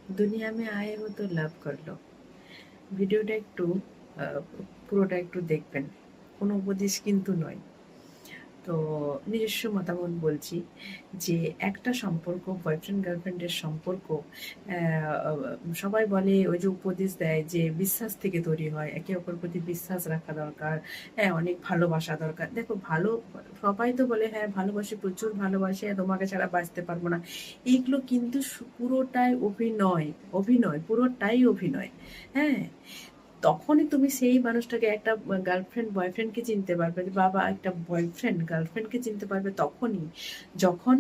दुनिया में आए हो तो লাভ कर लो। ভিডিওটা একটু পুরোটা একটু দেখবেন, কোনো উপদেশ কিন্তু নয়। তো নিজস্ব মতামত বলছি যে একটা সম্পর্ক, বয়ফ্রেন্ড গার্লফ্রেন্ডের সম্পর্ক, সবাই বলে, ওই যে উপদেশ দেয় যে বিশ্বাস থেকে তৈরি হয়, একে অপরের প্রতি বিশ্বাস রাখা দরকার, হ্যাঁ অনেক ভালোবাসা দরকার। দেখো ভালো, সবাই তো বলে হ্যাঁ ভালোবাসি, প্রচুর ভালোবাসি, তোমাকে ছাড়া বাঁচতে পারবো না। এইগুলো কিন্তু পুরোটাই অভিনয়, অভিনয়, পুরোটাই অভিনয়। হ্যাঁ, তখনই তুমি সেই মানুষটাকে, একটা গার্লফ্রেন্ড বয়ফ্রেন্ডকে চিনতে পারবে, বাবা একটা বয়ফ্রেন্ড গার্লফ্রেন্ডকে চিনতে পারবে তখনই, যখন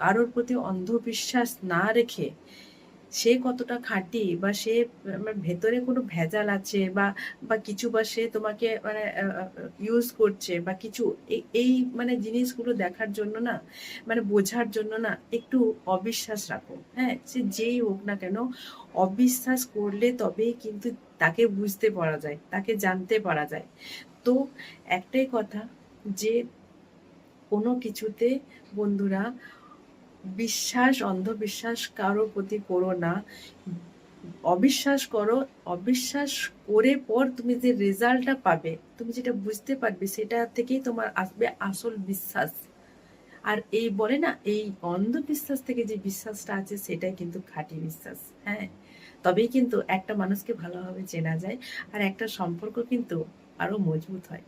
কারোর প্রতি অন্ধবিশ্বাস না রেখে সে কতটা খাঁটি, বা সে ভেতরে কোনো ভেজাল আছে, বা বা কিছু, বা সে তোমাকে মানে ইউজ করছে বা কিছু, এই মানে জিনিসগুলো দেখার জন্য না, মানে বোঝার জন্য না, একটু অবিশ্বাস রাখো। হ্যাঁ, সে যেই হোক না কেন, অবিশ্বাস করলে তবেই কিন্তু তাকে বুঝতে পারা যায়, তাকে জানতে পারা যায়। তো একটাই কথা, যে কোনো কিছুতে বন্ধুরা বিশ্বাস, অন্ধবিশ্বাস কারোর প্রতি করো না। অবিশ্বাস করো, অবিশ্বাস করে পর তুমি যে রেজাল্টটা পাবে, তুমি যেটা বুঝতে পারবে, সেটা থেকেই তোমার আসবে আসল বিশ্বাস। আর এই বলে না, এই অন্ধবিশ্বাস থেকে যে বিশ্বাসটা আছে সেটাই কিন্তু খাঁটি বিশ্বাস। হ্যাঁ, তবেই কিন্তু একটা মানুষকে ভালোভাবে চেনা যায়, আর একটা সম্পর্ক কিন্তু আরো মজবুত হয়।